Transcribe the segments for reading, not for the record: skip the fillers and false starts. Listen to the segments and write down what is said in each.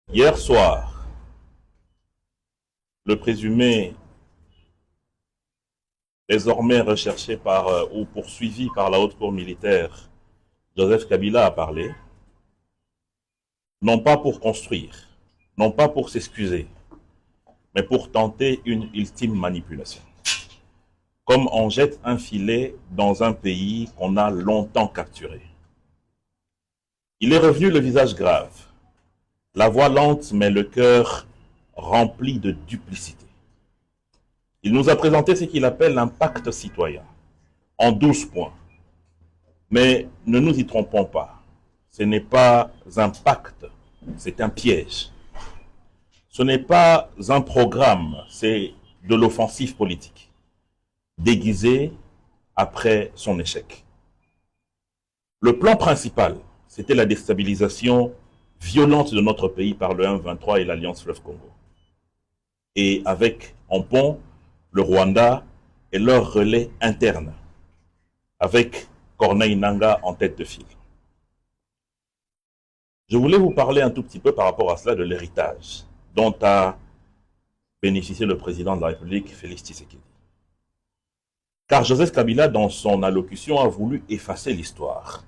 Hier soir, le présumé désormais recherché ou poursuivi par la haute cour militaire, Joseph Kabila, a parlé, non pas pour construire, non pas pour s'excuser, mais pour tenter une ultime manipulation. Comme on jette un filet dans un pays qu'on a longtemps capturé. Il est revenu le visage grave, la voix lente mais le cœur rempli de duplicité. Il nous a présenté ce qu'il appelle un pacte citoyen, en 12 points. Mais ne nous y trompons pas, ce n'est pas un pacte, c'est un piège. Ce n'est pas un programme, c'est de l'offensive politique, déguisée après son échec. Le plan principal, c'était la déstabilisation violente de notre pays par le M23 et l'Alliance Fleuve Congo. Et avec, en pont, le Rwanda et leur relais interne, avec Corneille Nangaa en tête de file. Je voulais vous parler un tout petit peu par rapport à cela de l'héritage dont a bénéficié le président de la République, Félix Tshisekedi. Car Joseph Kabila, dans son allocution, a voulu effacer l'histoire.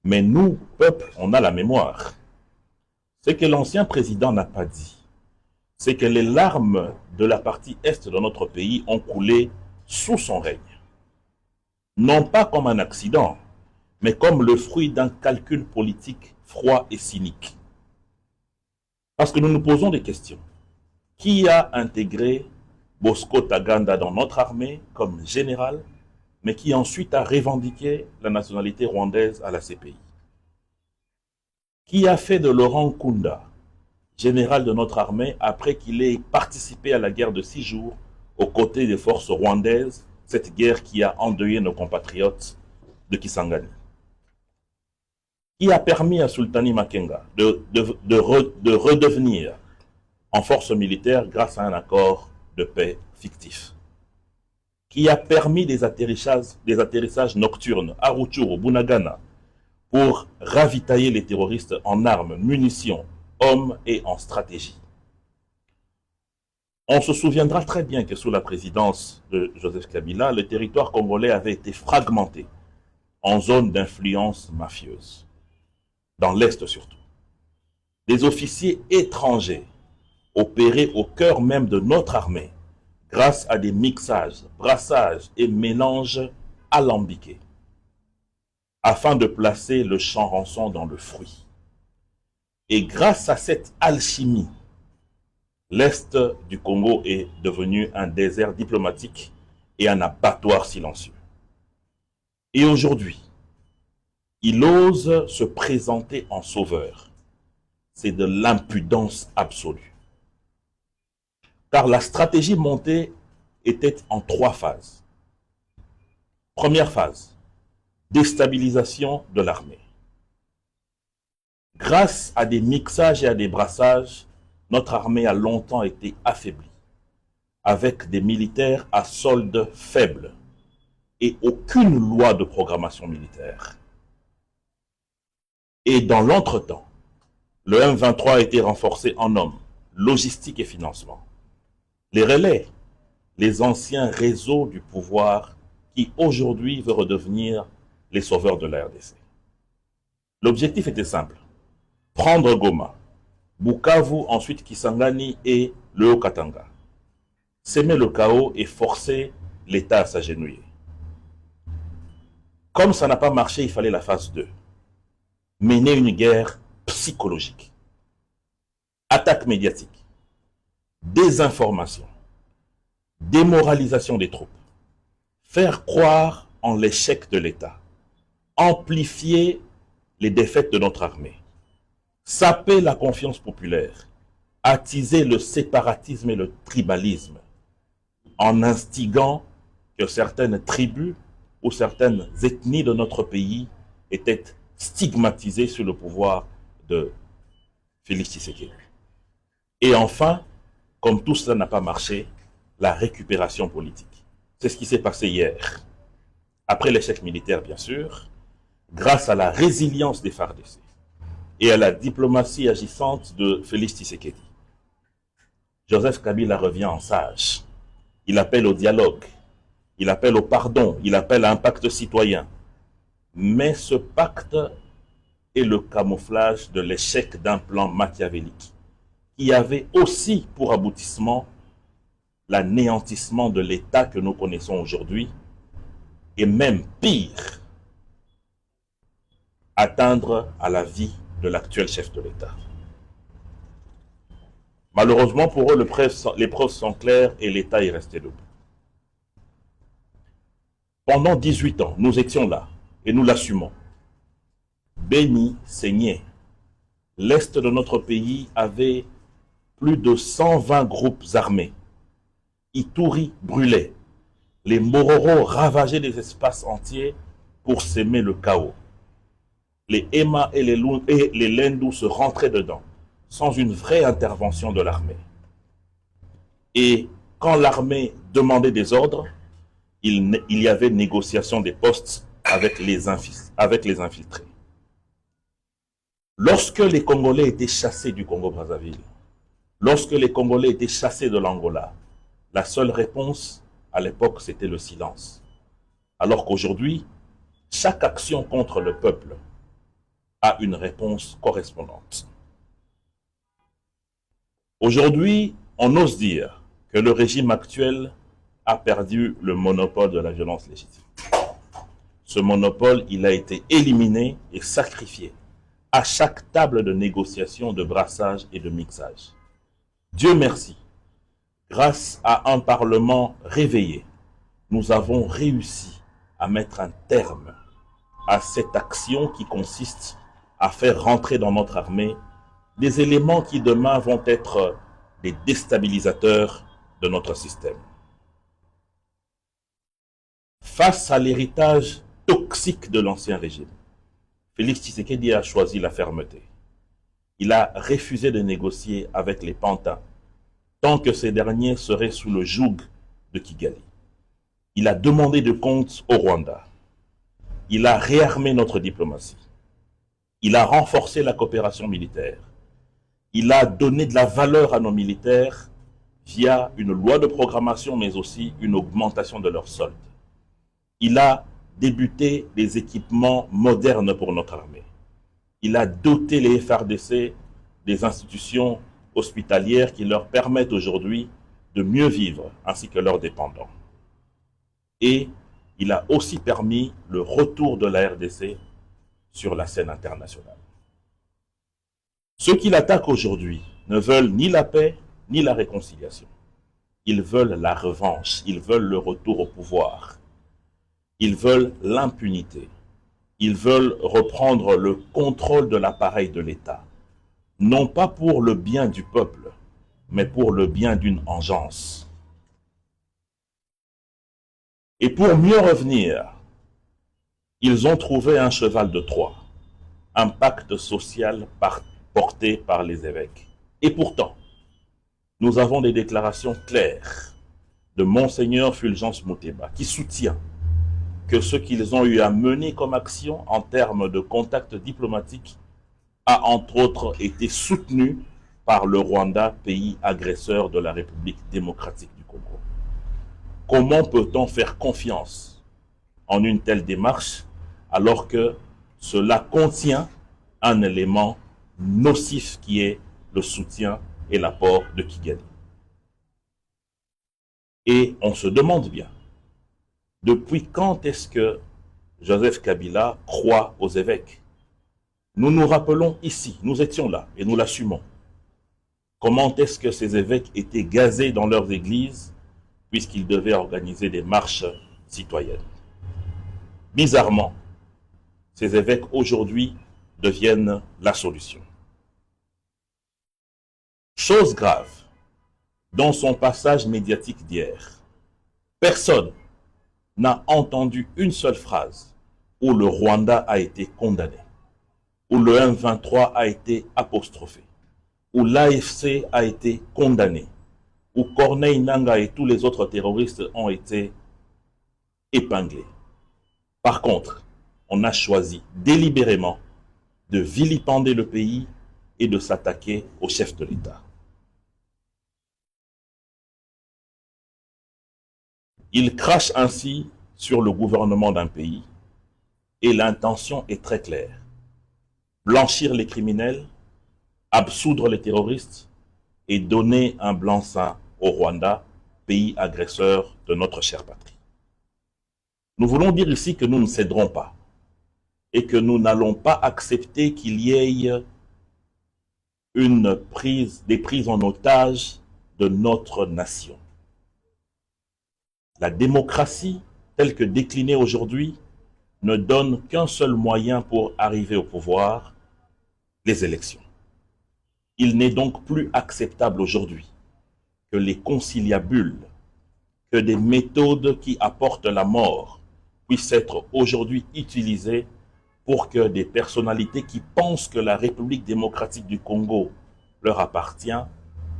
Mais nous, peuple, on a la mémoire. Ce que l'ancien président n'a pas dit, c'est que les larmes de la partie est de notre pays ont coulé sous son règne. Non pas comme un accident, mais comme le fruit d'un calcul politique froid et cynique. Parce que nous nous posons des questions. Qui a intégré Bosco Ntaganda dans notre armée comme général, mais qui ensuite a revendiqué la nationalité rwandaise à la CPI? Qui a fait de Laurent Nkunda général de notre armée après qu'il ait participé à la guerre de 6 jours aux côtés des forces rwandaises, cette guerre qui a endeuillé nos compatriotes de Kisangani? Qui a permis à Sultani Makenga de redevenir en force militaire grâce à un accord de paix fictif? Qui a permis des atterrissages nocturnes à Rutshuru, Bunagana, pour ravitailler les terroristes en armes, munitions, hommes et en stratégie? On se souviendra très bien que sous la présidence de Joseph Kabila, le territoire congolais avait été fragmenté en zones d'influence mafieuse, dans l'Est surtout. Des officiers étrangers opéraient au cœur même de notre armée grâce à des mixages, brassages et mélanges alambiqués, afin de placer le champ rançon dans le fruit. Et grâce à cette alchimie, l'Est du Congo est devenu un désert diplomatique et un abattoir silencieux. Et aujourd'hui, il ose se présenter en sauveur. C'est de l'impudence absolue. Car la stratégie montée était en 3 phases. Première phase, déstabilisation de l'armée. Grâce à des mixages et à des brassages, notre armée a longtemps été affaiblie, avec des militaires à solde faible et aucune loi de programmation militaire. Et dans l'entretemps, le M23 a été renforcé en hommes, logistique et financement. Les relais, les anciens réseaux du pouvoir qui aujourd'hui veut redevenir les sauveurs de la RDC. L'objectif était simple, prendre Goma, Bukavu, ensuite Kisangani et le Haut-Katanga. S'aimer le chaos et forcer l'État à s'agenouiller. Comme ça n'a pas marché, il fallait la phase 2. Mener une guerre psychologique. Attaque médiatique. Désinformation. Démoralisation des troupes. Faire croire en l'échec de l'État. Amplifier les défaites de notre armée. Saper la confiance populaire. Attiser le séparatisme et le tribalisme. En instigant que certaines tribus ou certaines ethnies de notre pays étaient stigmatisées sur le pouvoir de Félix Tshisekedi. Et enfin, comme tout cela n'a pas marché, la récupération politique. C'est ce qui s'est passé hier. Après l'échec militaire, bien sûr, grâce à la résilience des FARDC et à la diplomatie agissante de Félix Tshisekedi. Joseph Kabila revient en sage. Il appelle au dialogue, il appelle au pardon, il appelle à un pacte citoyen. Mais ce pacte est le camouflage de l'échec d'un plan machiavélique qui avait aussi pour aboutissement l'anéantissement de l'État que nous connaissons aujourd'hui et même pire, atteindre à la vie de l'actuel chef de l'État. Malheureusement pour eux, les preuves sont claires et l'État est resté debout. Pendant 18 ans, nous étions là et nous l'assumons. Béni saignait. L'Est de notre pays avait plus de 120 groupes armés. Ituri brûlait. Les Mororo ravageaient des espaces entiers pour s'aimer le chaos. Les Ema et les Lendu se rentraient dedans, sans une vraie intervention de l'armée. Et quand l'armée demandait des ordres, il y avait négociation des postes avec les infiltrés. Lorsque les Congolais étaient chassés du Congo-Brazzaville, lorsque les Congolais étaient chassés de l'Angola, la seule réponse à l'époque, c'était le silence. Alors qu'aujourd'hui, chaque action contre le peuple a une réponse correspondante. Aujourd'hui, on ose dire que le régime actuel a perdu le monopole de la violence légitime. Ce monopole, il a été éliminé et sacrifié à chaque table de négociation, de brassage et de mixage. Dieu merci, grâce à un Parlement réveillé, nous avons réussi à mettre un terme à cette action qui consiste à faire rentrer dans notre armée des éléments qui demain vont être des déstabilisateurs de notre système. Face à l'héritage toxique de l'ancien régime, Félix Tshisekedi a choisi la fermeté. Il a refusé de négocier avec les pantins, tant que ces derniers seraient sous le joug de Kigali. Il a demandé de comptes au Rwanda. Il a réarmé notre diplomatie. Il a renforcé la coopération militaire. Il a donné de la valeur à nos militaires via une loi de programmation, mais aussi une augmentation de leurs soldes. Il a débuté des équipements modernes pour notre armée. Il a doté les FARDC des institutions hospitalières qui leur permettent aujourd'hui de mieux vivre, ainsi que leurs dépendants. Et il a aussi permis le retour de la RDC sur la scène internationale. Ceux qui l'attaquent aujourd'hui ne veulent ni la paix, ni la réconciliation. Ils veulent la revanche, ils veulent le retour au pouvoir. Ils veulent l'impunité. Ils veulent reprendre le contrôle de l'appareil de l'État. Non pas pour le bien du peuple, mais pour le bien d'une engeance. Et pour mieux revenir, ils ont trouvé un cheval de Troie, un pacte social porté par les évêques. Et pourtant, nous avons des déclarations claires de Monseigneur Fulgence Muteba qui soutient que ce qu'ils ont eu à mener comme action en termes de contacts diplomatiques a entre autres été soutenu par le Rwanda, pays agresseur de la République démocratique du Congo. Comment peut-on faire confiance en une telle démarche alors que cela contient un élément nocif qui est le soutien et l'apport de Kigali? Et on se demande bien, depuis quand est-ce que Joseph Kabila croit aux évêques? Nous nous rappelons ici, nous étions là et nous l'assumons. Comment est-ce que ces évêques étaient gazés dans leurs églises puisqu'ils devaient organiser des marches citoyennes? Bizarrement, ces évêques aujourd'hui deviennent la solution. Chose grave, dans son passage médiatique d'hier, personne n'a entendu une seule phrase où le Rwanda a été condamné, où le M23 a été apostrophé, où l'AFC a été condamné, où Corneille Nangaa et tous les autres terroristes ont été épinglés. Par contre, on a choisi délibérément de vilipender le pays et de s'attaquer au chef de l'État. Il crache ainsi sur le gouvernement d'un pays et l'intention est très claire. Blanchir les criminels, absoudre les terroristes et donner un blanc-seing au Rwanda, pays agresseur de notre chère patrie. Nous voulons dire ici que nous ne céderons pas et que nous n'allons pas accepter qu'il y ait des prises en otage de notre nation. La démocratie, telle que déclinée aujourd'hui, ne donne qu'un seul moyen pour arriver au pouvoir, les élections. Il n'est donc plus acceptable aujourd'hui que les conciliabules, que des méthodes qui apportent la mort puissent être aujourd'hui utilisées pour que des personnalités qui pensent que la République démocratique du Congo leur appartient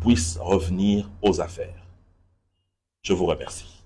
puissent revenir aux affaires. Je vous remercie.